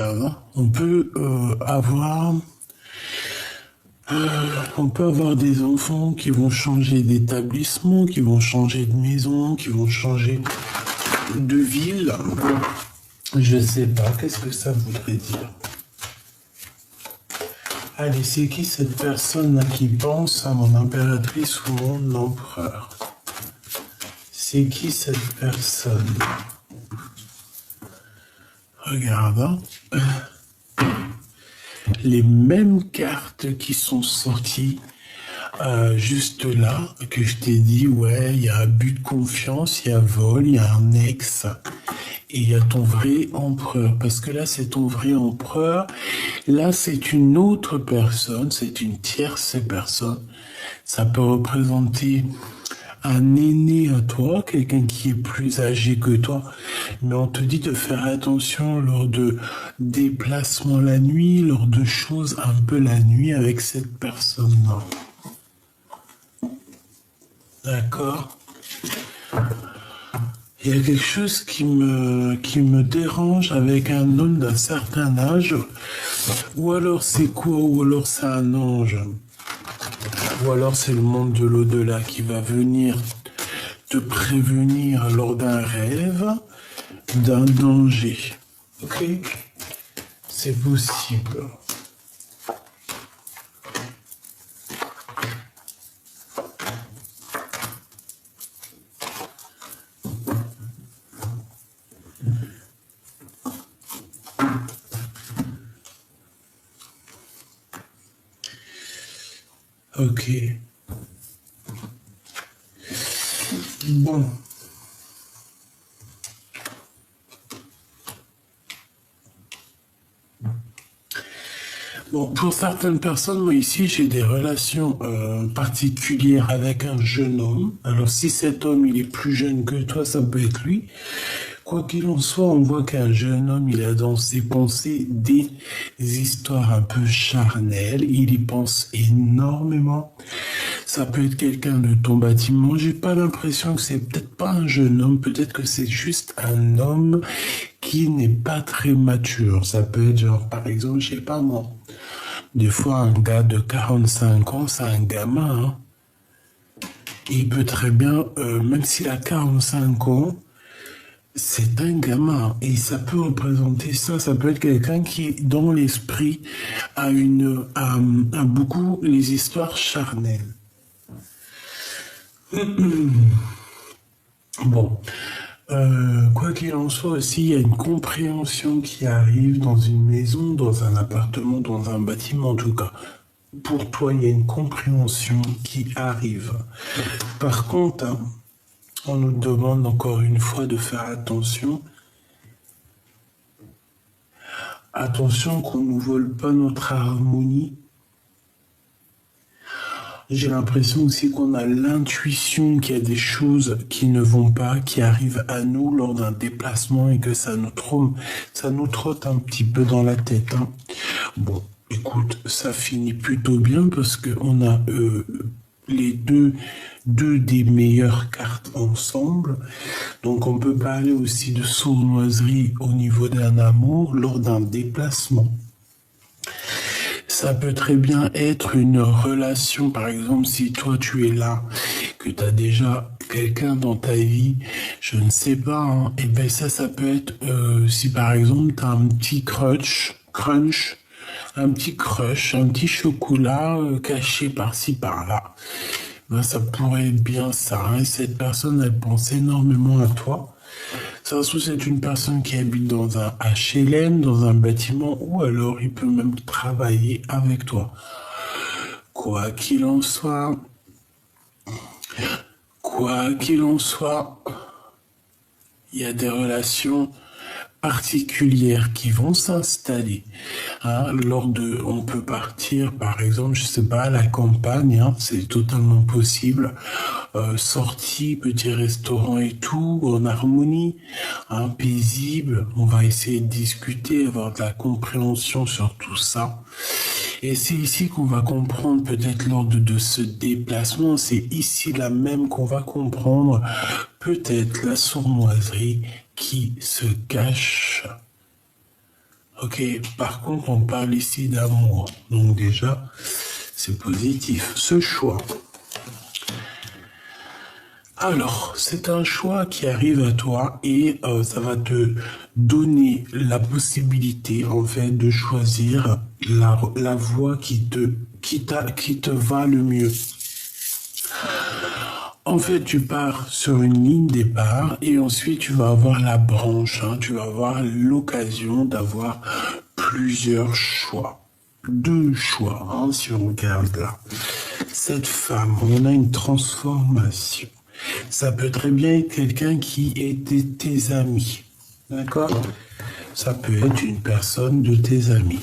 avoir on peut avoir des enfants qui vont changer d'établissement, qui vont changer de maison, qui vont changer de ville. Je sais pas, qu'est-ce que ça voudrait dire? Allez, c'est qui cette personne qui pense à mon impératrice ou mon empereur? C'est qui cette personne? Regarde, les mêmes cartes qui sont sorties juste là, que je t'ai dit, ouais, il y a abus de confiance, il y a vol, il y a un ex, et il y a ton vrai empereur, parce que là, c'est ton vrai empereur, là, c'est une autre personne, c'est une tierce personne, ça peut représenter un aîné à toi, quelqu'un qui est plus âgé que toi, mais on te dit de faire attention lors de déplacements la nuit, lors de choses un peu la nuit avec cette personne-là. D'accord? Il y a quelque chose qui me dérange avec un homme d'un certain âge, ou alors c'est quoi, ou alors c'est un ange. Ou alors c'est le monde de l'au-delà qui va venir te prévenir lors d'un rêve, d'un danger. Ok? C'est possible. Ok. Bon. Bon, pour certaines personnes, moi ici, j'ai des relations particulières avec un jeune homme. Alors si cet homme, il est plus jeune que toi, ça peut être lui. Quoi qu'il en soit, on voit qu'un jeune homme, il a dans ses pensées des histoires un peu charnelles. Il y pense énormément. Ça peut être quelqu'un de ton bâtiment. J'ai pas l'impression que c'est peut-être pas un jeune homme. Peut-être que c'est juste un homme qui n'est pas très mature. Ça peut être genre, par exemple, je sais pas moi. Des fois, un gars de 45 ans, c'est un gamin. Hein. Il peut très bien, même s'il a 45 ans, c'est un gamin. Et ça peut représenter ça. Ça peut être quelqu'un qui, dans l'esprit, a beaucoup les histoires charnelles. Bon. Quoi qu'il en soit aussi, il y a une compréhension qui arrive dans une maison, dans un appartement, dans un bâtiment en tout cas. Pour toi, il y a une compréhension qui arrive. Par contre, hein, on nous demande encore une fois de faire attention. Attention qu'on ne vole pas notre harmonie. J'ai l'impression aussi qu'on a l'intuition qu'il y a des choses qui ne vont pas, qui arrivent à nous lors d'un déplacement et que ça nous trotte un petit peu dans la tête. Hein. Bon, écoute, ça finit plutôt bien parce qu'on a les deux des meilleures cartes ensemble. Donc on peut parler aussi de sournoiserie au niveau d'un amour lors d'un déplacement. Ça peut très bien être une relation, par exemple, si toi tu es là, que tu as déjà quelqu'un dans ta vie, je ne sais pas, hein, et ben ça peut être si par exemple tu as un petit un petit crush, un petit chocolat caché par-ci par-là. Ben, ça pourrait être bien ça, hein, cette personne elle pense énormément à toi. Ça se trouve, c'est une personne qui habite dans un HLM, dans un bâtiment, ou alors il peut même travailler avec toi. Quoi qu'il en soit, il y a des relations particulières qui vont s'installer. Hein, on peut partir, par exemple, je sais pas, à la campagne, hein, c'est totalement possible. Sortie, petit restaurant et tout, en harmonie, hein, paisible. On va essayer de discuter, avoir de la compréhension sur tout ça. Et c'est ici qu'on va comprendre, peut-être lors de ce déplacement, c'est ici là même qu'on va comprendre peut-être la sournoiserie qui se cache. Ok, par contre, on parle ici d'amour. Donc déjà, c'est positif. Ce choix. Alors, c'est un choix qui arrive à toi et ça va te donner la possibilité, en fait, de choisir la voie qui te va le mieux. En fait, tu pars sur une ligne départ et ensuite tu vas avoir la branche, hein, tu vas avoir l'occasion d'avoir plusieurs choix. Deux choix, hein, si on regarde là. Cette femme, on a une transformation. Ça peut très bien être quelqu'un qui était tes amis. D'accord? Ça peut être une personne de tes amis.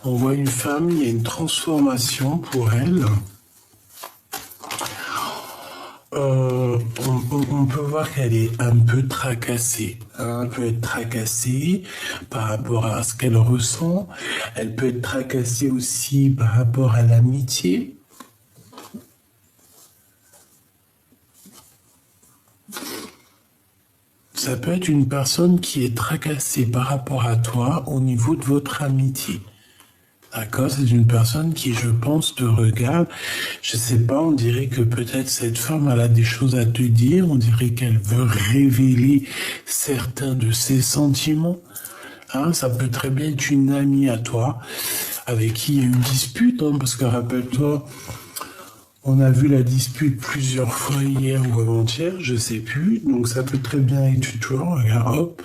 On voit une femme, il y a une transformation pour elle. On peut voir qu'elle est un peu tracassée. Elle peut être tracassée par rapport à ce qu'elle ressent. Elle peut être tracassée aussi par rapport à l'amitié. Ça peut être une personne qui est tracassée par rapport à toi au niveau de votre amitié. D'accord, c'est une personne qui, je pense, te regarde. Je sais pas, on dirait que peut-être cette femme, elle a des choses à te dire. On dirait qu'elle veut révéler certains de ses sentiments. Hein, ça peut très bien être une amie à toi, avec qui il y a une dispute, hein, parce que rappelle-toi, on a vu la dispute plusieurs fois hier ou avant-hier, je sais plus. Donc ça peut très bien être toi, regarde, hop.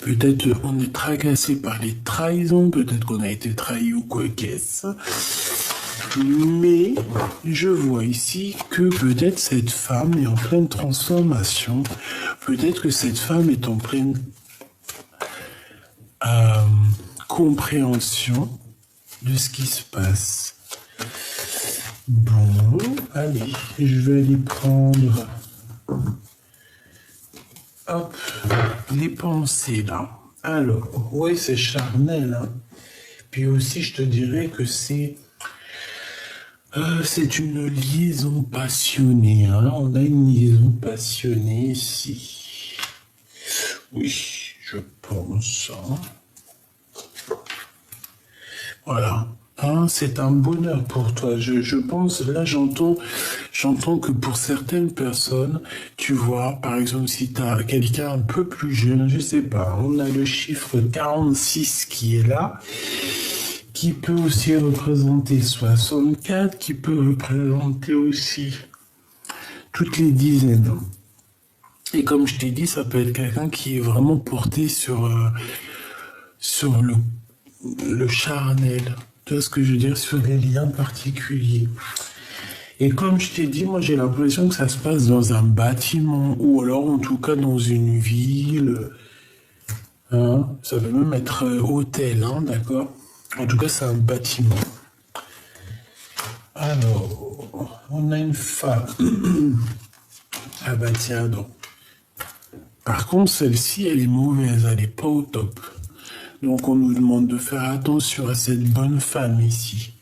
Peut-être on est tracassé par les trahisons, peut-être qu'on a été trahi ou quoi qu'est-ce. Mais je vois ici que peut-être cette femme est en pleine transformation. Peut-être que cette femme est en pleine compréhension de ce qui se passe. Bon, allez, je vais aller prendre... Hop, les pensées là. Alors, oui, c'est charnel. Hein. Puis aussi, je te dirais que c'est une liaison passionnée. Hein. On a une liaison passionnée ici. Oui, je pense. Hein. Voilà. Hein, c'est un bonheur pour toi. Je pense, là j'entends que pour certaines personnes, tu vois, par exemple, si tu as quelqu'un un peu plus jeune, je sais pas, on a le chiffre 46 qui est là, qui peut aussi représenter 64, qui peut représenter aussi toutes les dizaines. Et comme je t'ai dit, ça peut être quelqu'un qui est vraiment porté sur le charnel. Tu vois ce que je veux dire, sur les liens particuliers. Et comme je t'ai dit, moi j'ai l'impression que ça se passe dans un bâtiment, ou alors en tout cas dans une ville. Hein, ça peut même être hôtel, hein, d'accord? En tout cas, c'est un bâtiment. Alors, on a une femme. Ah bah tiens donc. Par contre, celle-ci, elle est mauvaise, elle est pas au top. Donc on nous demande de faire attention à cette bonne femme ici.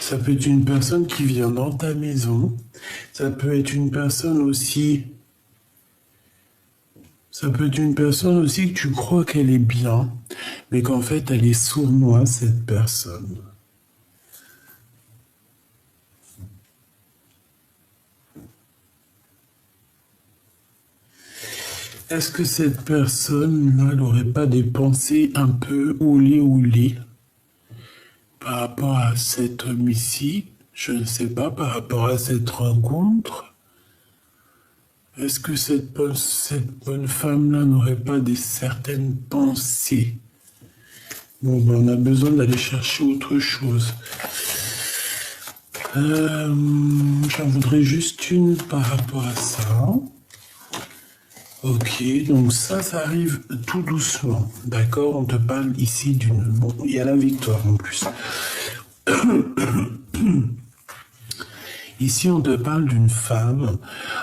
Ça peut être une personne qui vient dans ta maison. Ça peut être une personne aussi... Ça peut être une personne aussi que tu crois qu'elle est bien, mais qu'en fait elle est sournoise, cette personne. Est-ce que cette personne-là n'aurait pas des pensées un peu oulé par rapport à cet homme ici? Je ne sais pas, par rapport à cette rencontre. Est-ce que cette bonne femme-là n'aurait pas certaines pensées? Bon, ben, on a besoin d'aller chercher autre chose. J'en voudrais juste une par rapport à ça. Ok, donc ça arrive tout doucement, d'accord? On te parle ici d'une... Bon, il y a la victoire en plus. Ici, on te parle d'une femme,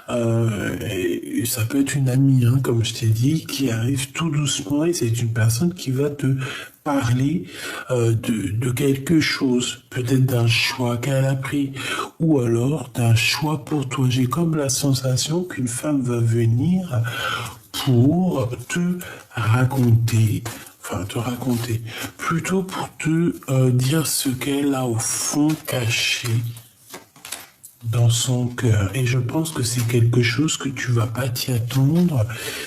et ça peut être une amie, hein, comme je t'ai dit, qui arrive tout doucement et c'est une personne qui va te parler de quelque chose, peut-être d'un choix qu'elle a pris ou alors d'un choix pour toi. J'ai comme la sensation qu'une femme va venir pour te raconter, plutôt pour te dire ce qu'elle a au fond caché dans son cœur. Et je pense que c'est quelque chose que tu vas pas t'y attendre.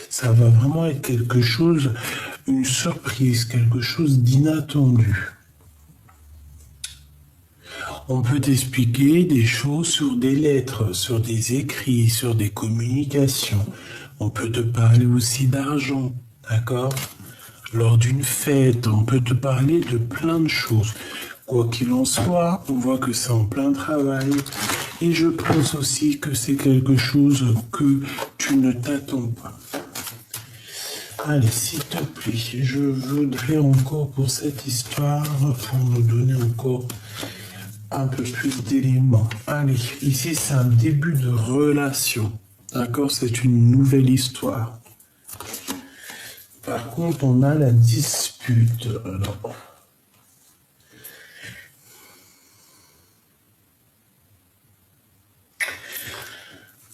Ça va vraiment être quelque chose, une surprise, quelque chose d'inattendu. On peut t'expliquer des choses sur des lettres, sur des écrits, sur des communications. On peut te parler aussi d'argent, d'accord? Lors d'une fête, on peut te parler de plein de choses. Quoi qu'il en soit, on voit que c'est en plein travail. Et je pense aussi que c'est quelque chose que tu ne t'attends pas. Allez, s'il te plaît, je voudrais encore pour cette histoire, pour nous donner encore un peu plus d'éléments. Allez, ici c'est un début de relation. D'accord, c'est une nouvelle histoire. Par contre, on a la dispute. Alors,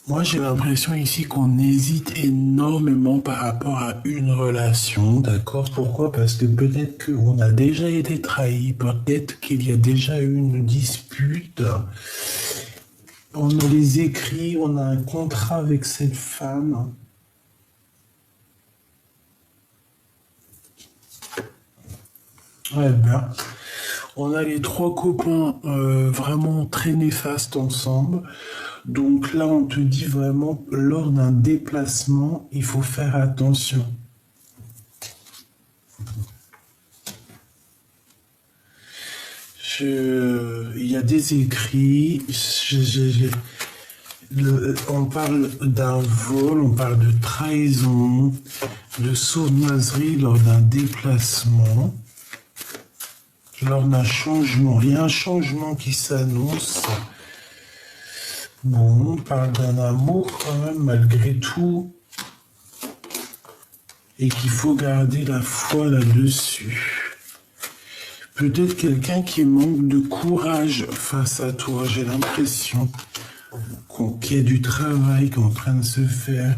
moi, j'ai l'impression ici qu'on hésite énormément par rapport à une relation, d'accord? Pourquoi? Parce que peut-être qu'on a déjà été trahi, peut-être qu'il y a déjà eu une dispute. On a les écrits, on a un contrat avec cette femme. Ouais, ben, on a les trois copains vraiment très néfastes ensemble. Donc là, on te dit vraiment, lors d'un déplacement, il faut faire attention. Il y a des écrits, on parle d'un vol, on parle de trahison, de sournoiserie lors d'un déplacement, lors d'un changement. Il y a un changement qui s'annonce. Bon, on parle d'un amour quand même, malgré tout, et qu'il faut garder la foi là-dessus. Peut-être quelqu'un qui manque de courage face à toi, j'ai l'impression qu'il y a du travail qui est en train de se faire.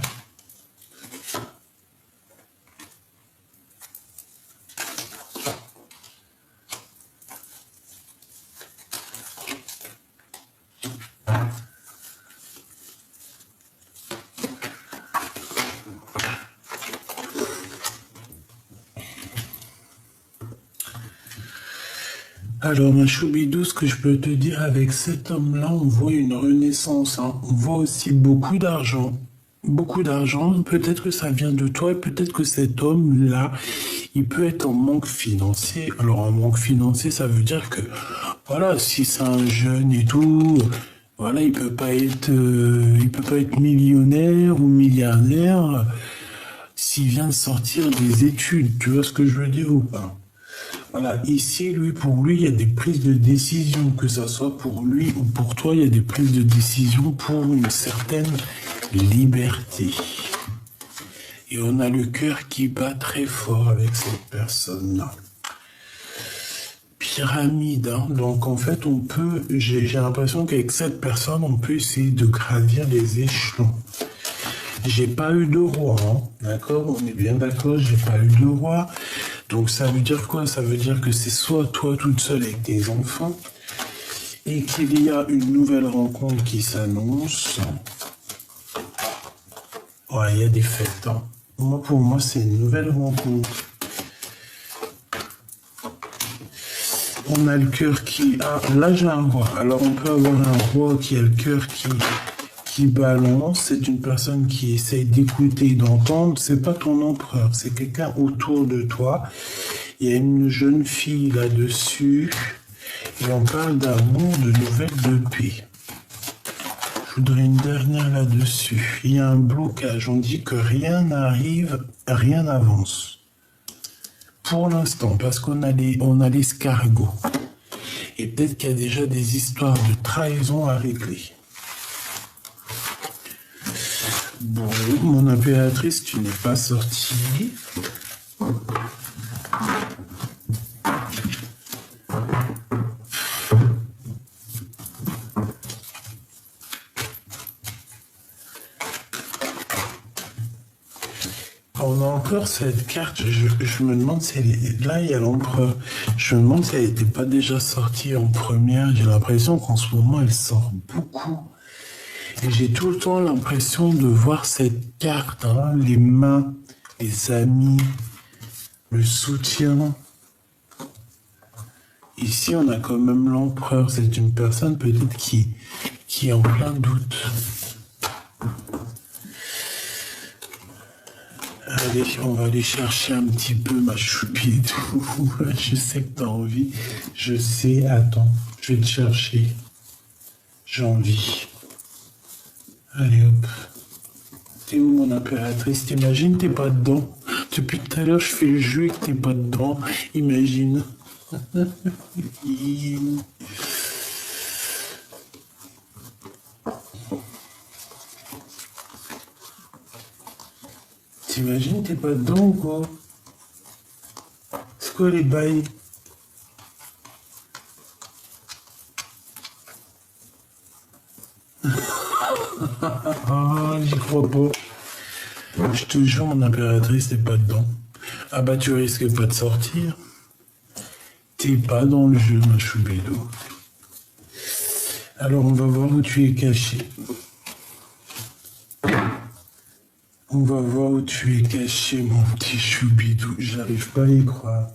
Alors, ma choubidou, ce que je peux te dire avec cet homme-là, on voit une renaissance, hein. On voit aussi beaucoup d'argent. Beaucoup d'argent. Peut-être que ça vient de toi et peut-être que cet homme-là, il peut être en manque financier. Alors, en manque financier, ça veut dire que, voilà, si c'est un jeune et tout, voilà, il peut pas être millionnaire ou milliardaire s'il vient de sortir des études. Tu vois ce que je veux dire ou pas? Voilà, ici, pour lui, il y a des prises de décision, que ce soit pour lui ou pour toi, il y a des prises de décision pour une certaine liberté. Et on a le cœur qui bat très fort avec cette personne-là. Pyramide, hein. Donc en fait, j'ai l'impression qu'avec cette personne, on peut essayer de gravir les échelons. J'ai pas eu de roi, hein. D'accord? On est bien d'accord, j'ai pas eu de roi. Donc ça veut dire quoi? Ça veut dire que c'est soit toi toute seule avec tes enfants et qu'il y a une nouvelle rencontre qui s'annonce. Ouais, il y a des fêtes, hein. Pour moi, c'est une nouvelle rencontre. On a le cœur qui... Ah, là, j'ai un roi. Alors, on peut avoir un roi qui a le cœur qui balance. C'est une personne qui essaye d'écouter et d'entendre. C'est pas ton empereur, c'est quelqu'un autour de toi. Il y a une jeune fille là-dessus. Et on parle d'amour, de nouvelles de paix. Je voudrais une dernière là-dessus. Il y a un blocage. On dit que rien n'arrive, rien n'avance. Pour l'instant, parce qu'on a l'escargot. Et peut-être qu'il y a déjà des histoires de trahison à régler. Bon, mon impératrice, tu n'es pas sortie. On a encore cette carte, je me demande si elle est... Là, il y a l'empereur. Je me demande si elle n'était pas déjà sortie en première. J'ai l'impression qu'en ce moment, elle sort beaucoup. Et j'ai tout le temps l'impression de voir cette carte, hein, les mains, les amis, le soutien. Ici, on a quand même l'empereur. C'est une personne peut-être qui est en plein doute. Allez, on va aller chercher un petit peu ma choupidou. Je sais que t'as envie. Je sais, attends, je vais te chercher. J'ai envie. Allez hop. T'es où mon impératrice? T'imagines, t'es pas dedans. Depuis tout à l'heure, je fais le jeu et que t'es pas dedans. Imagine. T'imagines, t'es pas dedans ou quoi? C'est quoi les bails? Ah, j'y crois pas. Je te jure, mon impératrice, t'es pas dedans. Ah bah, tu risques pas de sortir. T'es pas dans le jeu, ma choubédo. Alors, on va voir où tu es caché. On va voir où tu es caché, mon petit choubidou. J'arrive pas à y croire.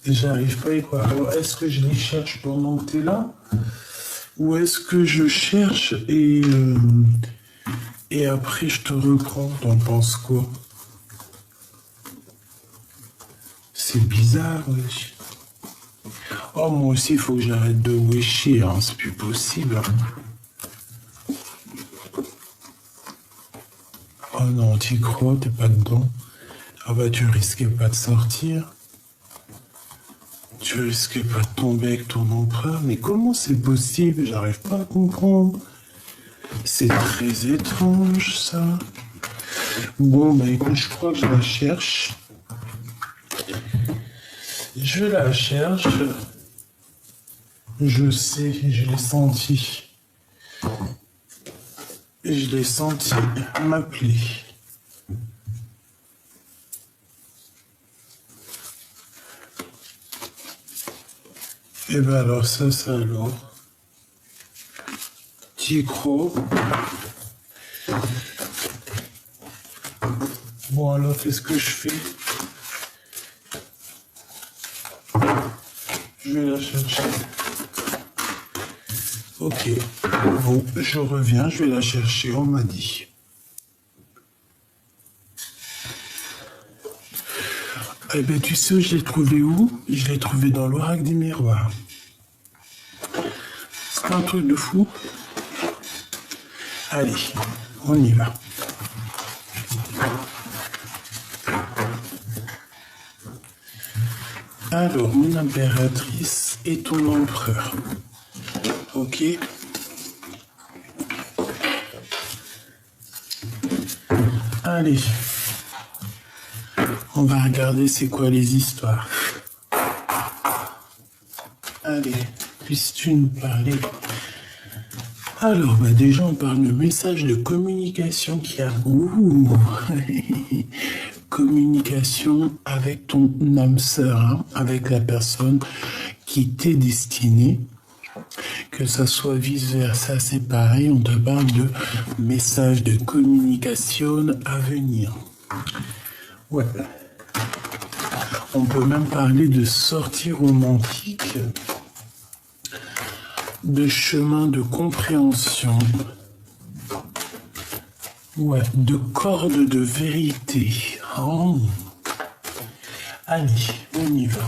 J'arrive pas à y croire. Alors, est-ce que je les cherche pendant que t'es là? Ou est-ce que je cherche et après je te reprends? T'en penses quoi? C'est bizarre, wesh. Oh, moi aussi, il faut que j'arrête de wecher, hein. C'est plus possible. Hein. Oh non, t'y crois, t'es pas dedans. Ah bah, tu risquais pas de sortir. Tu risquais pas de tomber avec ton empereur. Mais comment c'est possible? J'arrive pas à comprendre. C'est très étrange, ça. Bon, bah écoute, je crois que je la cherche. Je la cherche. Je sais, je l'ai senti. Je l'ai senti m'appeler. Et ben alors ça alors. T'y crois? Bon alors qu'est-ce que je fais? Je vais la chercher. Ok. Bon, je reviens, je vais la chercher, on m'a dit. Eh ben tu sais, je l'ai trouvé où? Je l'ai trouvé dans l'oracle des miroirs. C'est un truc de fou. Allez, on y va. Alors, mon impératrice et ton empereur. Ok. Allez. On va regarder c'est quoi les histoires. Allez, puisses-tu nous parler? Alors, bah déjà, on parle de message de communication qui a... Ouh. Communication avec ton âme sœur, hein, avec la personne qui t'est destinée. Que ça soit vice-versa, c'est pareil, on te parle de message de communication à venir. Ouais. On peut même parler de sortie romantique, de chemin de compréhension, ouais, de corde de vérité. Oh. Allez, on y va.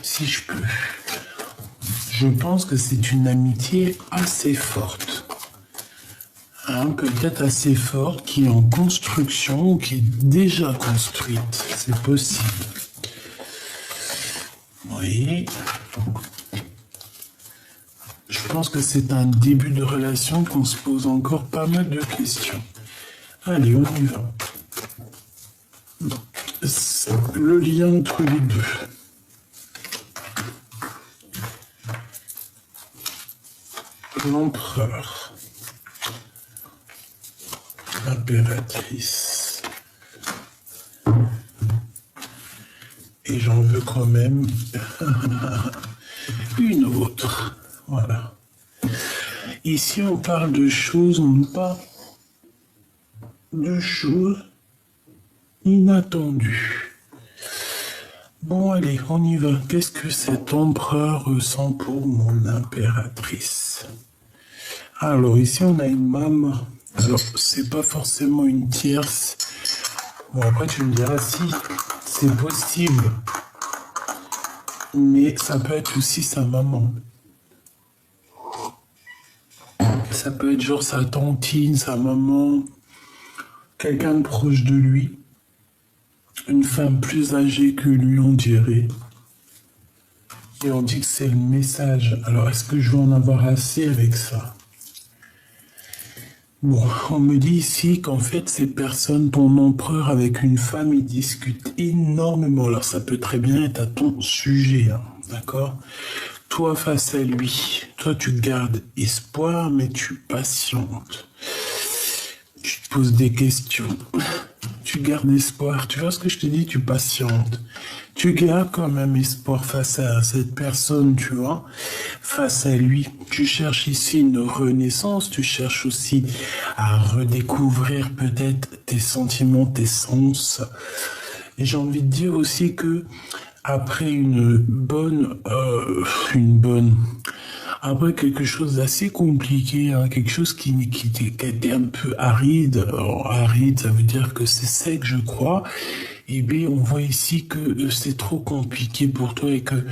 Si je peux. Je pense que c'est une amitié assez forte. Hein, peut-être assez forte, qui est en construction ou qui est déjà construite. C'est possible. Oui. Je pense que c'est un début de relation qu'on se pose encore pas mal de questions. Allez, on y va. C'est le lien entre les deux. L'empereur. L'impératrice. Et j'en veux quand même une autre. Voilà. Ici, on parle de choses, on parle de choses inattendues. Bon, allez, on y va. Qu'est-ce que cet empereur ressent pour mon impératrice? Alors, ici, on a une maman. Alors, c'est pas forcément une tierce. Bon, après, tu me diras si c'est possible. Mais ça peut être aussi sa maman. Ça peut être genre sa tantine, sa maman, quelqu'un de proche de lui. Une femme plus âgée que lui, on dirait. Et on dit que c'est le message. Alors, est-ce que je vais en avoir assez avec ça? Bon, on me dit ici qu'en fait, ces personnes, ton empereur avec une femme, ils discutent énormément. Alors, ça peut très bien être à ton sujet, hein, d'accord? Toi, face à lui, toi, tu gardes espoir, mais tu patientes. Tu te poses des questions. Tu gardes espoir. Tu vois ce que je te dis? Tu patientes. Tu gardes quand même espoir face à cette personne, tu vois. Face à lui. Tu cherches ici une renaissance. Tu cherches aussi à redécouvrir peut-être tes sentiments, tes sens. Et j'ai envie de dire aussi que après après quelque chose d'assez compliqué, hein, quelque chose qui était un peu aride. Alors, aride, ça veut dire que c'est sec, je crois. Et bien, on voit ici que c'est trop compliqué pour toi et que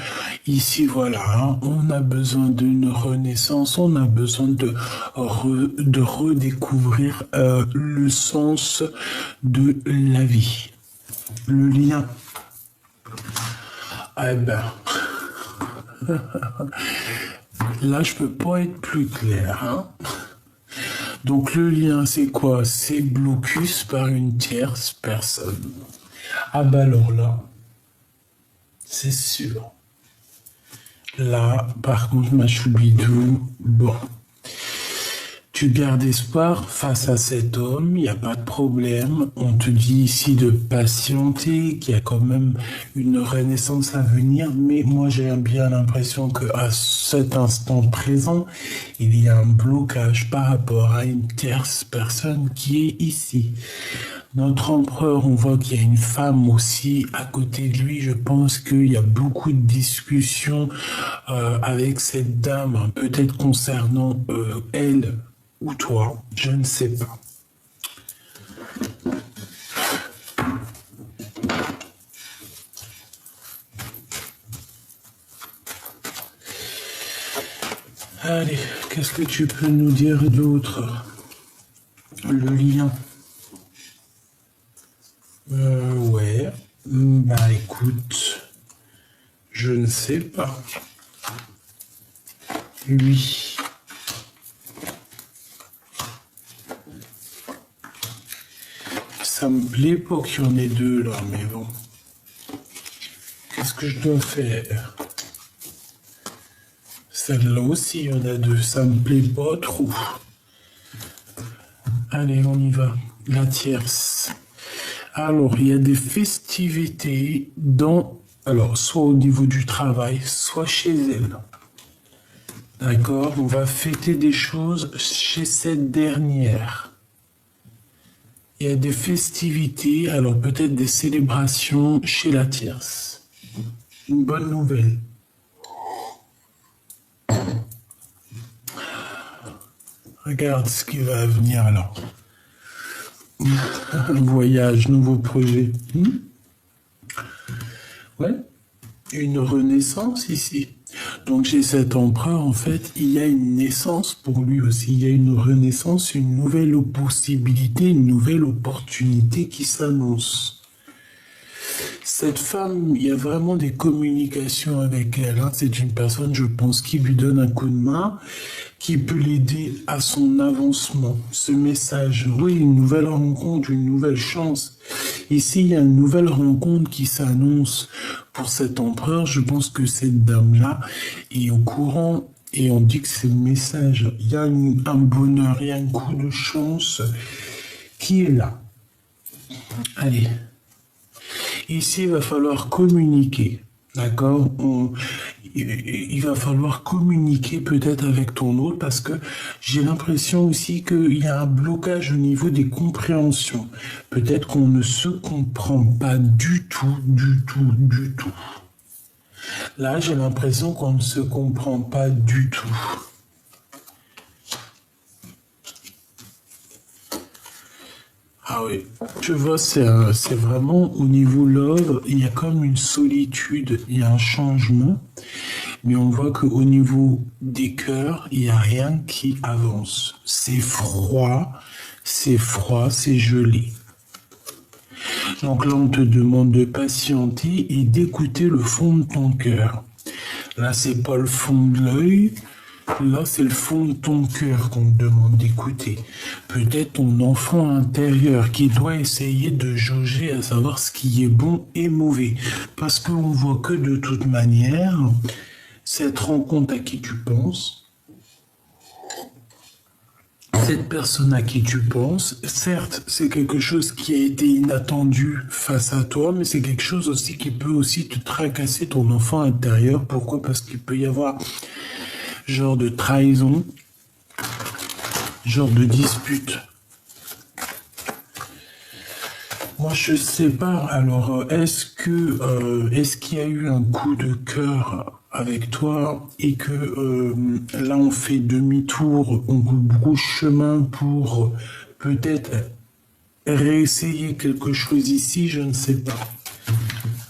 ici, voilà, hein, on a besoin d'une renaissance, on a besoin de redécouvrir le sens de la vie, le lien. Eh ben, là, je peux pas être plus clair, hein. Donc, le lien, c'est quoi? C'est blocus par une tierce personne. Ah bah alors là, c'est sûr. Là, par contre, ma choubidou, bon. Tu gardes espoir face à cet homme, il n'y a pas de problème. On te dit ici de patienter, qu'il y a quand même une renaissance à venir, mais moi j'ai bien l'impression qu'à cet instant présent, il y a un blocage par rapport à une tierce personne qui est ici. Notre empereur, on voit qu'il y a une femme aussi à côté de lui. Je pense qu'il y a beaucoup de discussions avec cette dame, hein, peut-être concernant elle ou toi, je ne sais pas. Allez, qu'est-ce que tu peux nous dire d'autre? Le lien. Ouais. Bah écoute, je ne sais pas. Lui. Ça me plaît pas qu'il y en ait deux là, mais bon. Qu'est-ce que je dois faire? Celle-là aussi, il y en a deux. Ça me plaît pas trop. Allez, on y va. La tierce. Alors, il y a des festivités alors, soit au niveau du travail, soit chez elle. D'accord? On va fêter des choses chez cette dernière. Il y a des festivités, alors peut-être des célébrations chez la tierce. Une bonne nouvelle. Regarde ce qui va venir là. Voyage, nouveau projet. Ouais, une renaissance ici. Donc chez cet empereur, en fait, il y a une naissance pour lui aussi. Il y a une renaissance, une nouvelle possibilité, une nouvelle opportunité qui s'annonce. Cette femme, il y a vraiment des communications avec elle, hein. C'est une personne, je pense, qui lui donne un coup de main, qui peut l'aider à son avancement. Ce message, oui, une nouvelle rencontre, une nouvelle chance. Ici, il y a une nouvelle rencontre qui s'annonce pour cet empereur. Je pense que cette dame-là est au courant et on dit que c'est le message. Il y a un bonheur, il y a un coup de chance qui est là. Allez. Ici, il va falloir communiquer, d'accord? Il va falloir communiquer peut-être avec ton autre parce que j'ai l'impression aussi qu'il y a un blocage au niveau des compréhensions. Peut-être qu'on ne se comprend pas du tout, du tout, du tout. Là, j'ai l'impression qu'on ne se comprend pas du tout. Ah oui, tu vois, c'est vraiment au niveau love, il y a comme une solitude, il y a un changement, mais on voit qu'au niveau des cœurs, il n'y a rien qui avance. C'est froid, c'est gelé. Donc là, on te demande de patienter et d'écouter le fond de ton cœur. Là, c'est pas le fond de l'œil. Là, c'est le fond de ton cœur qu'on te demande d'écouter. Peut-être ton enfant intérieur qui doit essayer de jauger à savoir ce qui est bon et mauvais. Parce qu'on voit que de toute manière, cette rencontre à qui tu penses, cette personne à qui tu penses, certes, c'est quelque chose qui a été inattendu face à toi, mais c'est quelque chose aussi qui peut aussi te tracasser ton enfant intérieur. Pourquoi? Parce qu'il peut y avoir genre de trahison, genre de dispute. Moi, je sais pas. Alors, est-ce qu'il y a eu un coup de cœur avec toi et que là, on fait demi-tour, on brouche chemin pour peut-être réessayer quelque chose ici, je ne sais pas.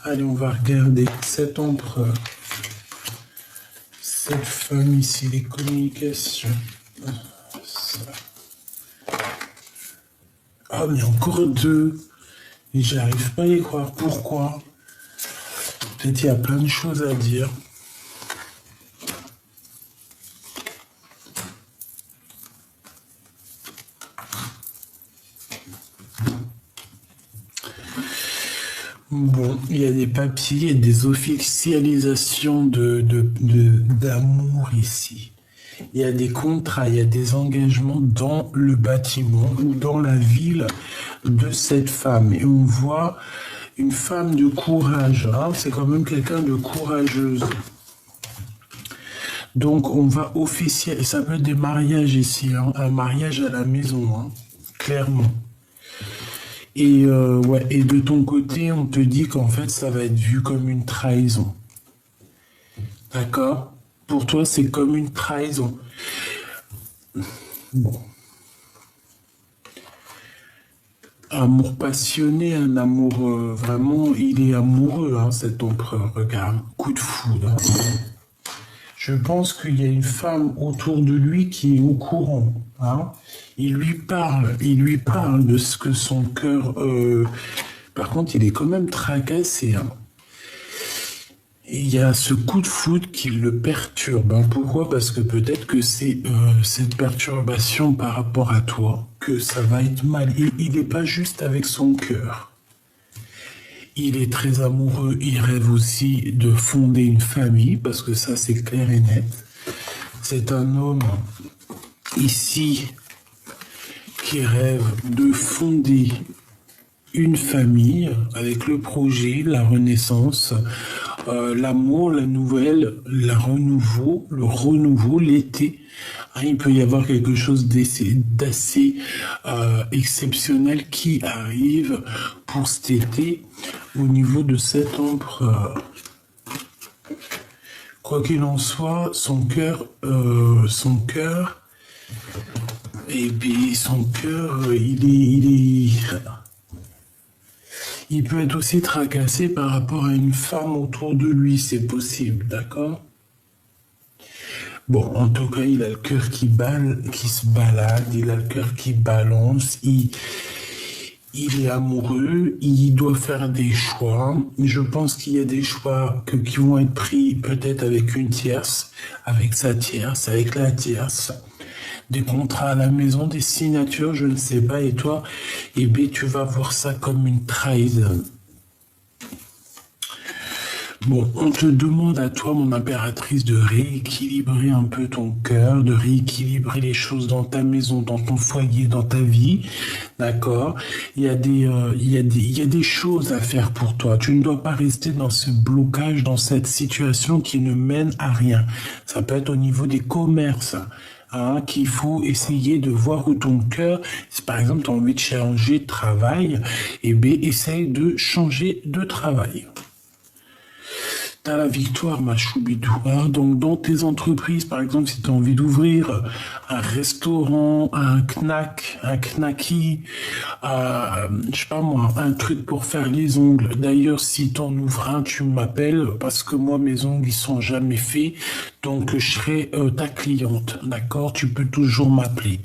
Allez, on va regarder cet empereur. Cette femme ici, les communications. Ça. Ah, mais encore deux. Et j'arrive pas à y croire. Pourquoi? Peut-être il y a plein de choses à dire. Bon, il y a des papiers, il y a des officialisations d'amour ici. Il y a des contrats, il y a des engagements dans le bâtiment ou dans la ville de cette femme. Et on voit une femme de courage, hein, c'est quand même quelqu'un de courageuse. Donc on va officialiser, ça peut être des mariages ici, hein, un mariage à la maison, hein, clairement. Et, ouais, et de ton côté, on te dit qu'en fait, ça va être vu comme une trahison. D'accord? Pour toi, c'est comme une trahison. Bon. Amour passionné, un amour vraiment, il est amoureux, hein, cet empereur. Regarde, coup de foudre. Je pense qu'il y a une femme autour de lui qui est au courant, hein. Il lui parle de ce que son cœur. Par contre, il est quand même tracassé, hein. Il y a ce coup de foudre qui le perturbe, hein. Pourquoi? Parce que peut-être que c'est cette perturbation par rapport à toi que ça va être mal. Il n'est pas juste avec son cœur. Il est très amoureux, il rêve aussi de fonder une famille, parce que ça c'est clair et net. C'est un homme ici qui rêve de fonder une famille avec le projet, la renaissance, l'amour, la nouvelle, le renouveau, l'été. Hein, il peut y avoir quelque chose d'assez exceptionnel qui arrive pour cet été au niveau de cet empereur. Quoi qu'il en soit, son cœur, et puis son cœur, il peut être aussi tracassé par rapport à une femme autour de lui, c'est possible, d'accord? Bon, en tout cas, il a le cœur qui se balade, il a le cœur qui balance, il est amoureux, il doit faire des choix. Je pense qu'il y a des choix qui vont être pris peut-être avec une tierce, avec sa tierce, avec la tierce. Des contrats à la maison, des signatures, je ne sais pas. Et toi, eh bien, tu vas voir ça comme une trahison. Bon, on te demande à toi, mon impératrice, de rééquilibrer un peu ton cœur, de rééquilibrer les choses dans ta maison, dans ton foyer, dans ta vie. D'accord? Il y a des choses à faire pour toi. Tu ne dois pas rester dans ce blocage, dans cette situation qui ne mène à rien. Ça peut être au niveau des commerces. Hein, qu'il faut essayer de voir où ton cœur, si par exemple tu as envie de changer de travail, eh bien essaye de changer de travail. T'as la victoire, ma choubidou. Hein. Donc, dans tes entreprises, par exemple, si tu as envie d'ouvrir un restaurant, un knack, un knacky, je sais pas moi, un truc pour faire les ongles. D'ailleurs, si t'en ouvres un, tu m'appelles parce que moi, mes ongles, ils sont jamais faits. Donc, je serai ta cliente. D'accord? Tu peux toujours m'appeler.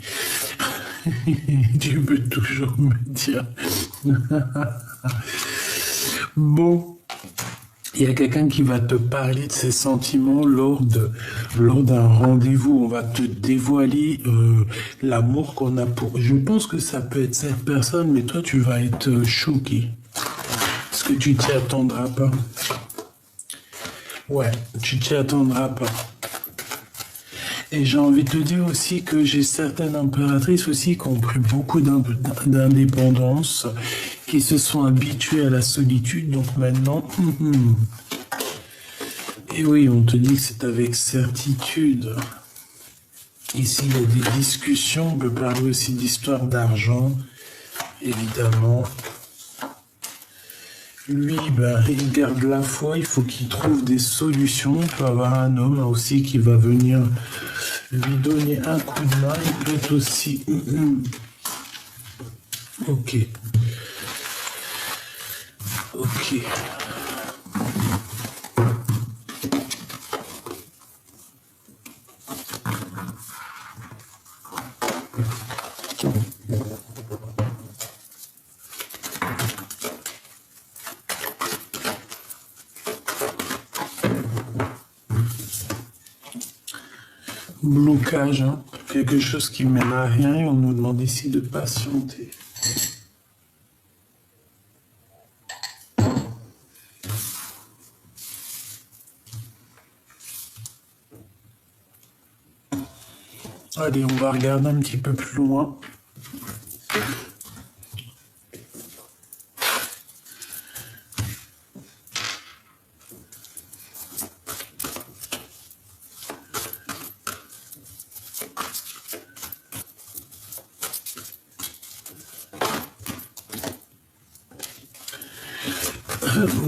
Tu peux toujours me dire. Bon. Il y a quelqu'un qui va te parler de ses sentiments lors d'un rendez-vous. On va te dévoiler l'amour qu'on a pour. Je pense que ça peut être cette personne, mais toi, tu vas être choqué. Parce que tu t'y attendras pas. Ouais, tu t'y attendras pas. Et j'ai envie de te dire aussi que j'ai certaines impératrices aussi qui ont pris beaucoup d'indépendance, qui se sont habituées à la solitude. Donc maintenant, et oui, on te dit que c'est avec certitude. Ici, il y a des discussions. On peut parler aussi d'histoire d'argent, évidemment. Lui, ben, il garde la foi, il faut qu'il trouve des solutions. On peut avoir un homme aussi qui va venir lui donner un coup de main. Il peut être aussi... Ok. Ok. Blocage, hein. Quelque chose qui mène à rien et on nous demande ici de patienter. Allez, on va regarder un petit peu plus loin.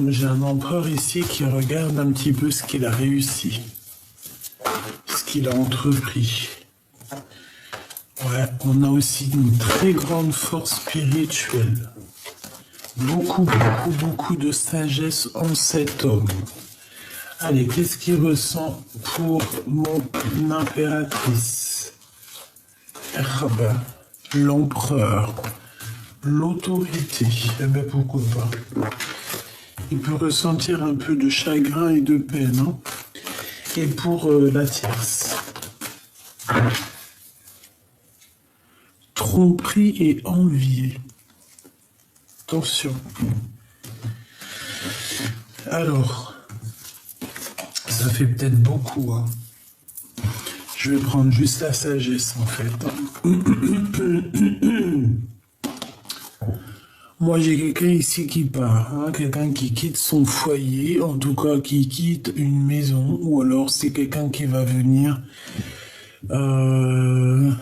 J'ai un empereur ici qui regarde un petit peu ce qu'il a réussi, ce qu'il a entrepris. Ouais, on a aussi une très grande force spirituelle. Beaucoup de sagesse en cet homme. Allez, qu'est-ce qu'il ressent pour mon impératrice? L'empereur, l'autorité. Eh bien, pourquoi pas? Il peut ressentir un peu de chagrin et de peine. Hein. Et pour la tierce. Tromperie et envier. Attention. Alors, ça fait peut-être beaucoup. Hein. Je vais prendre juste la sagesse en fait. Moi, j'ai quelqu'un ici qui part, hein, quelqu'un qui quitte son foyer, en tout cas qui quitte une maison, ou alors c'est quelqu'un qui va venir. Il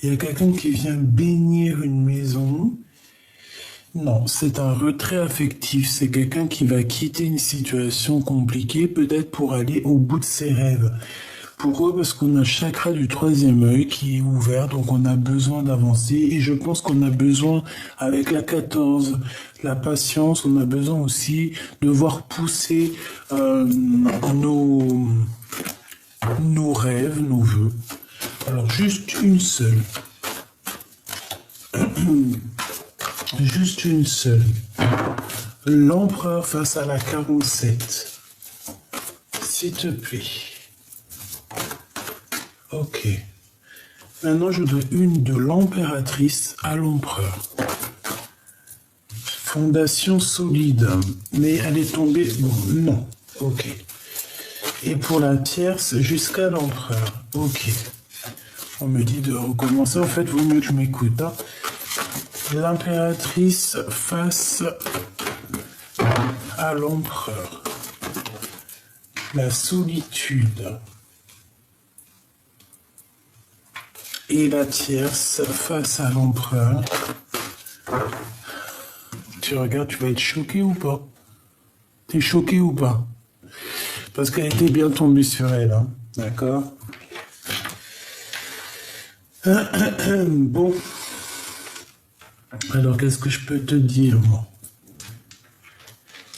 y a quelqu'un qui vient bénir une maison. Non, c'est un retrait affectif. C'est quelqu'un qui va quitter une situation compliquée, peut-être pour aller au bout de ses rêves. Pourquoi? Parce qu'on a le chakra du troisième œil qui est ouvert, donc on a besoin d'avancer. Et je pense qu'on a besoin, avec la 14, la patience, on a besoin aussi de voir pousser nos rêves, nos vœux. Alors juste une seule. Juste une seule. L'empereur face à la 47. S'il te plaît. Ok. Maintenant, je voudrais une de l'impératrice à l'empereur. Fondation solide. Mais elle est tombée... Bon, non. Ok. Et pour la tierce, jusqu'à l'empereur. Ok. On me dit de recommencer. En fait, vaut mieux que je m'écoute. Hein. L'impératrice face à l'empereur. La solitude. Et la tierce face à l'empereur. Tu regardes, tu vas être choqué ou pas? T'es choqué ou pas? Parce qu'elle était bien tombée sur elle, hein. D'accord? Bon. Alors, qu'est-ce que je peux te dire, moi?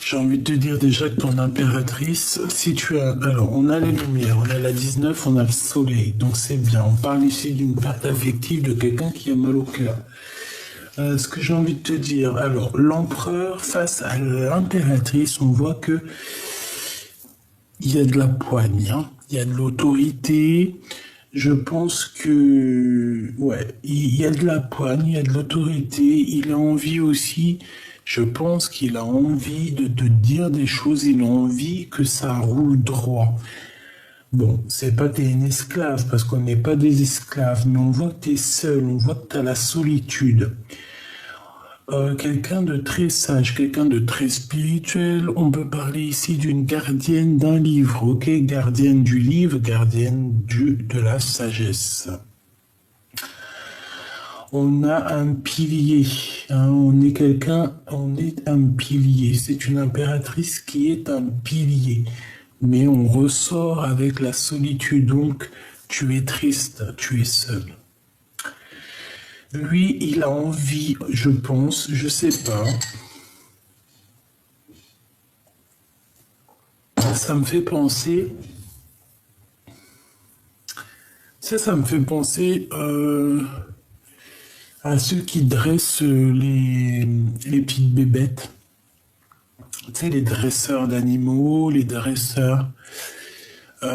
J'ai envie de te dire déjà que ton impératrice, si tu as... Alors, on a les lumières, on a la 19, on a le soleil, donc c'est bien. On parle ici d'une perte affective de quelqu'un qui a mal au cœur. Ce que j'ai envie de te dire, alors, l'empereur face à l'impératrice, on voit que il y a de la poigne, hein, il y a de l'autorité. Je pense que, ouais, il y a de la poigne, il y a de l'autorité, il a envie aussi, je pense qu'il a envie de te dire des choses, il a envie que ça roule droit. Bon, c'est pas que t'es une esclave, parce qu'on n'est pas des esclaves, mais on voit que t'es seul, on voit que t'as la solitude. Quelqu'un de très sage, quelqu'un de très spirituel. On peut parler ici d'une gardienne d'un livre, ok? Gardienne du livre, gardienne de la sagesse. On a un pilier, hein, on est un pilier. C'est une impératrice qui est un pilier. Mais on ressort avec la solitude, donc tu es triste, tu es seul. Lui, il a envie, je pense, je sais pas. Ça me fait penser... Ça me fait penser à ceux qui dressent les petites bébêtes. Tu sais, les dresseurs d'animaux, les dresseurs... tu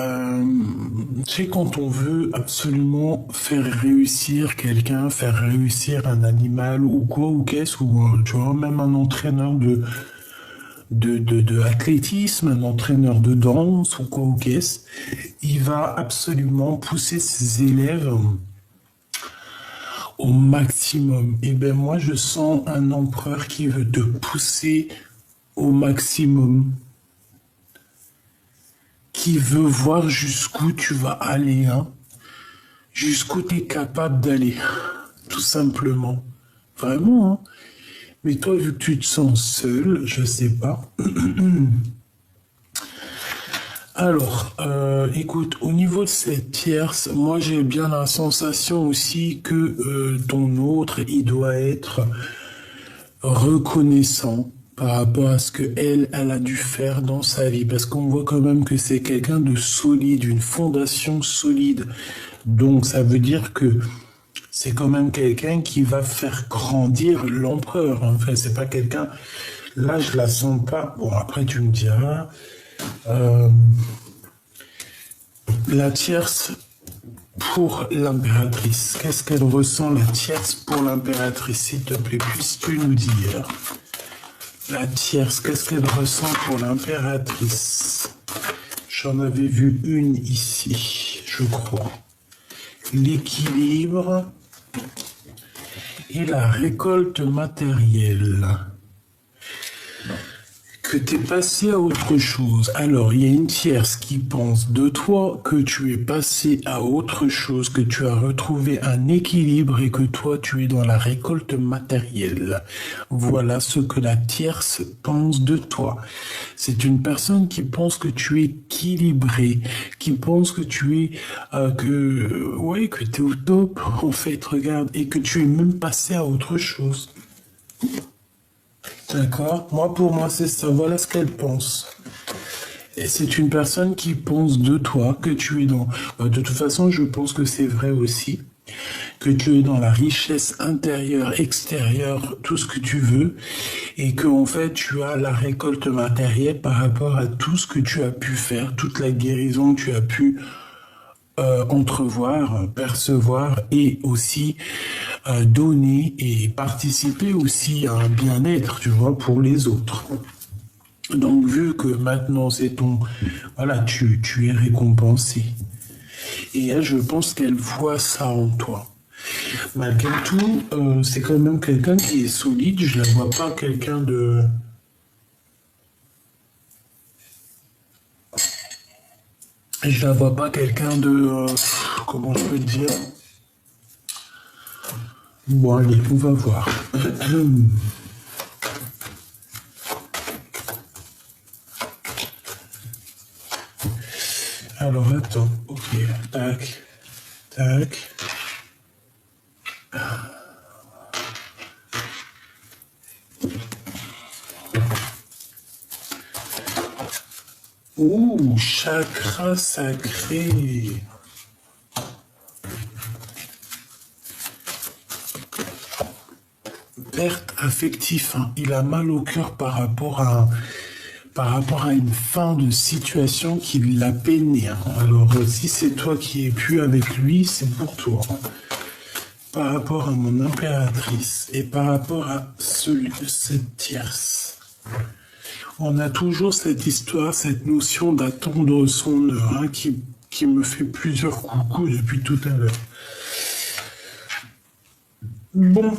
sais, quand on veut absolument faire réussir quelqu'un, faire réussir un animal ou quoi, ou qu'est-ce, ou tu vois, même un entraîneur de athlétisme, un entraîneur de danse ou quoi, ou qu'est-ce, il va absolument pousser ses élèves au maximum. Et ben moi, je sens un empereur qui veut te pousser au maximum, qui veut voir jusqu'où tu vas aller, hein, jusqu'où tu es capable d'aller, tout simplement. Vraiment, hein. Mais toi, vu que tu te sens seul, je sais pas. Alors, écoute, au niveau de cette tierce, moi j'ai bien la sensation aussi que ton autre, il doit être reconnaissant par rapport à ce que elle a dû faire dans sa vie, parce qu'on voit quand même que c'est quelqu'un de solide, une fondation solide. Donc ça veut dire que c'est quand même quelqu'un qui va faire grandir l'empereur. En fait, c'est pas quelqu'un... Là, je la sens pas... Bon, après, tu me diras... la tierce pour l'impératrice. Qu'est-ce qu'elle ressent, la tierce pour l'impératrice? S'il te plaît, puisses-tu nous dire? La tierce, qu'est-ce qu'elle ressent pour l'impératrice? J'en avais vu une ici, je crois. L'équilibre et la récolte matérielle. Que tu es passé à autre chose. Alors, il y a une tierce qui pense de toi que tu es passé à autre chose, que tu as retrouvé un équilibre et que toi, tu es dans la récolte matérielle. Voilà ce que la tierce pense de toi. C'est une personne qui pense que tu es équilibré, qui pense que tu es, que tu es au top, en fait, regarde, et que tu es même passé à autre chose. D'accord? Pour moi, c'est ça. Voilà ce qu'elle pense. Et c'est une personne qui pense de toi, que tu es dans... De toute façon, je pense que c'est vrai aussi. que tu es dans la richesse intérieure, extérieure, tout ce que tu veux, et que en fait tu as la récolte matérielle par rapport à tout ce que tu as pu faire, toute la guérison que tu as pu entrevoir, percevoir et aussi donner et participer aussi à un bien-être, tu vois, pour les autres. Donc vu que maintenant c'est ton, voilà, tu es récompensé. Et elle, je pense qu'elle voit ça en toi. Malgré tout, c'est quand même quelqu'un qui est solide. Je la vois pas quelqu'un de... Je la vois pas quelqu'un de... comment je peux dire? Bon, allez, on va voir. Alors, attends. Ok, tac, tac. Ouh, chakra sacré. Perte affective, hein. Il a mal au cœur par rapport à une fin de situation qui l'a peiné, hein. Alors, si c'est toi qui es plus avec lui, c'est pour toi, hein. Par rapport à mon impératrice et par rapport à cette tierce. On a toujours cette histoire, cette notion d'attendre son heure, hein, qui me fait plusieurs coucous depuis tout à l'heure. Bon.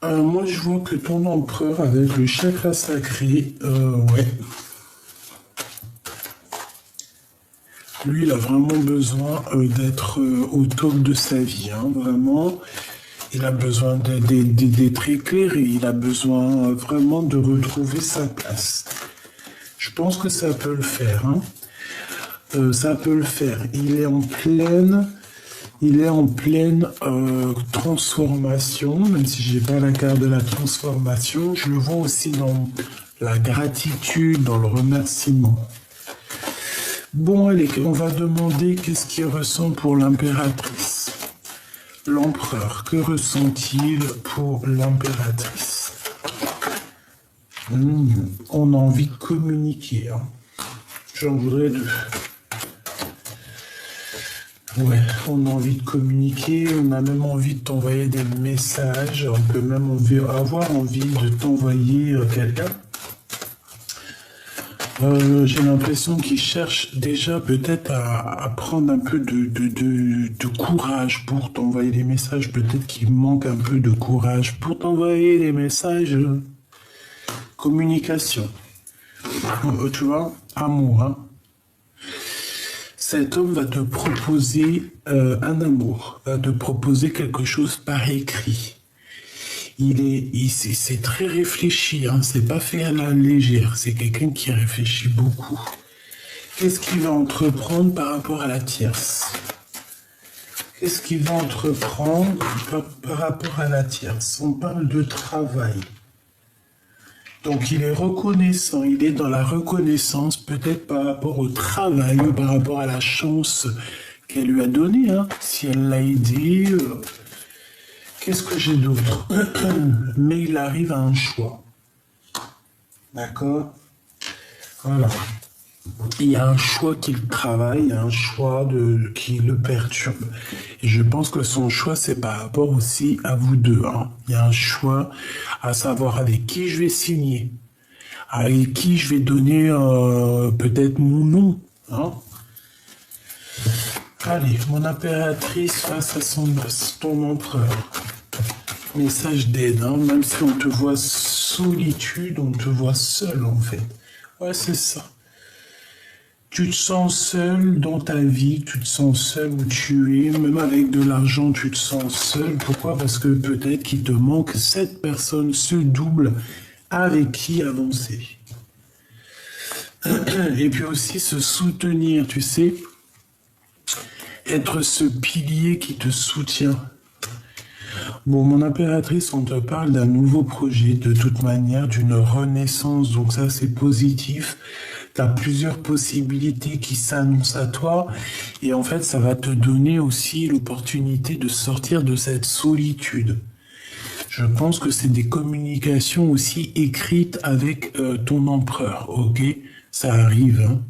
Moi, je vois que ton empereur avec le chakra sacré, ouais. Lui, il a vraiment besoin d'être au top de sa vie, hein, vraiment. Il a besoin d'être éclairé, il a besoin vraiment de retrouver sa place. Je pense que ça peut le faire, hein. Ça peut le faire. Il est en pleine transformation, même si j'ai pas la carte de la transformation. Je le vois aussi dans la gratitude, dans le remerciement. Bon, allez, on va demander qu'est-ce qu'il ressent pour l'impératrice. L'empereur, que ressent-il pour l'impératrice? On a envie de communiquer, hein. J'en voudrais deux. Ouais, on a envie de communiquer, on a même envie de t'envoyer des messages, on peut même avoir envie de t'envoyer quelqu'un. J'ai l'impression qu'il cherche déjà peut-être à prendre un peu de courage pour t'envoyer des messages. Peut-être qu'il manque un peu de courage pour t'envoyer des messages. Communication. Tu vois, amour, hein. Cet homme va te proposer un amour, va te proposer quelque chose par écrit. C'est très réfléchi, hein, c'est pas fait à la légère, c'est quelqu'un qui réfléchit beaucoup. Qu'est-ce qu'il va entreprendre par rapport à la tierce? Qu'est-ce qu'il va entreprendre par rapport à la tierce? On parle de travail. Donc il est reconnaissant, il est dans la reconnaissance, peut-être par rapport au travail, ou par rapport à la chance qu'elle lui a donnée, hein, si elle l'a aidé. Qu'est-ce que j'ai d'autre? Mais il arrive à un choix. D'accord? Voilà. Il y a un choix qui le travaille, il y a un choix qui le perturbe. Et je pense que son choix, c'est par rapport aussi à vous deux, hein. Il y a un choix à savoir avec qui je vais signer, avec qui je vais donner peut-être mon nom, hein. Allez, mon impératrice face à ton empereur. Message d'aide, hein, même si on te voit solitude, on te voit seul en fait. Ouais, c'est ça. Tu te sens seul dans ta vie, tu te sens seul où tu es, même avec de l'argent, tu te sens seul. Pourquoi? Parce que peut-être qu'il te manque cette personne, ce double avec qui avancer. Et puis aussi se soutenir, tu sais, être ce pilier qui te soutient. Bon, mon impératrice, on te parle d'un nouveau projet, de toute manière, d'une renaissance, donc ça c'est positif. tu as plusieurs possibilités qui s'annoncent à toi. Et en fait, ça va te donner aussi l'opportunité de sortir de cette solitude. Je pense que c'est des communications aussi écrites avec ton empereur, ok? Ça arrive, hein.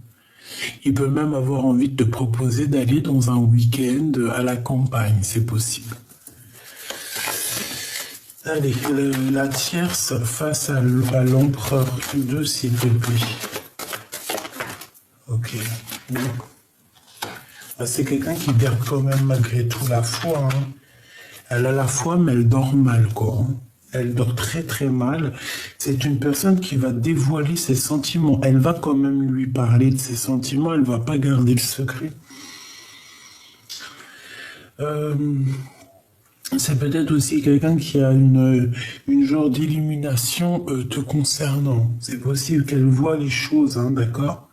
Il peut même avoir envie de te proposer d'aller dans un week-end à la campagne, c'est possible. Allez, la tierce face à l'empereur 2, s'il te plaît. Ok. Bon. Ah, c'est quelqu'un qui garde quand même malgré tout la foi, hein. Elle a la foi, mais elle dort mal, quoi, hein. Elle dort très très mal. C'est une personne qui va dévoiler ses sentiments. Elle va quand même lui parler de ses sentiments. Elle va pas garder le secret. C'est peut-être aussi quelqu'un qui a une genre d'illumination te concernant. C'est possible qu'elle voit les choses, hein, d'accord?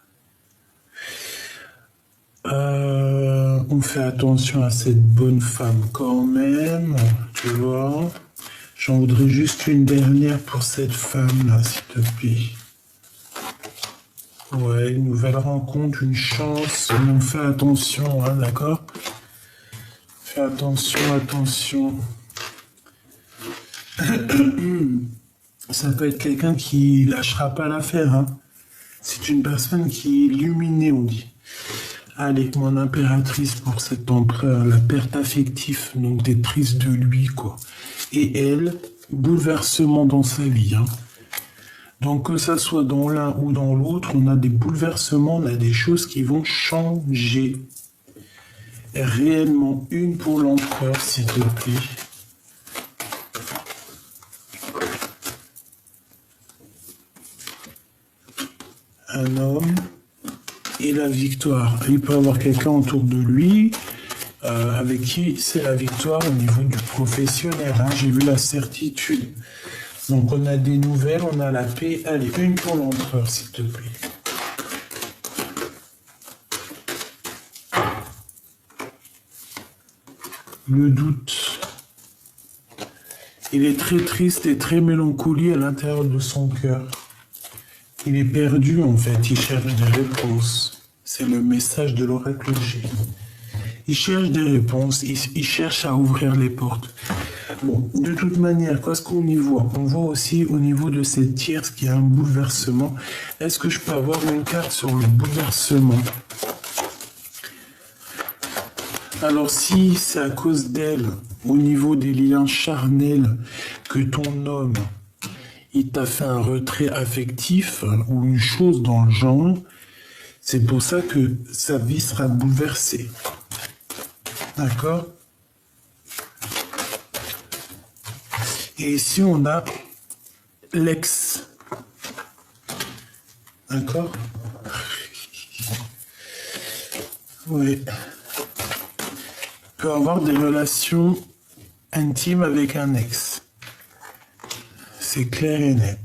On fait attention à cette bonne femme quand même, tu vois. J'en voudrais juste une dernière pour cette femme-là, s'il te plaît. Ouais, une nouvelle rencontre, une chance. On fait attention, hein, d'accord? Fais attention, attention. Ça peut être quelqu'un qui lâchera pas l'affaire, hein. C'est une personne qui est illuminée, on dit. Allez, mon impératrice pour cet empereur, la perte affective, donc t'es triste de lui, quoi. Et elle, bouleversement dans sa vie, hein. Donc que ça soit dans l'un ou dans l'autre, on a des bouleversements, on a des choses qui vont changer. Réellement, une pour l'empereur, s'il te plaît. Un homme et la victoire. Il peut avoir quelqu'un autour de lui avec qui c'est la victoire au niveau du professionnel, hein. J'ai vu la certitude. Donc on a des nouvelles, on a la paix. Allez, une pour l'empereur, s'il te plaît. Le doute. Il est très triste et très mélancolique à l'intérieur de son cœur. Il est perdu en fait, il cherche des réponses. C'est le message de l'oracle G. Il cherche des réponses, il cherche à ouvrir les portes. Bon, de toute manière, qu'est-ce qu'on y voit? On voit aussi au niveau de cette tierce qu'il y a un bouleversement. Est-ce que je peux avoir une carte sur le bouleversement? Alors si c'est à cause d'elle, au niveau des liens charnels, que ton homme, il t'a fait un retrait affectif ou une chose dans le genre, c'est pour ça que sa vie sera bouleversée. D'accord? Et ici, on a l'ex. D'accord? Oui. Peut avoir des relations intimes avec un ex. C'est clair et net.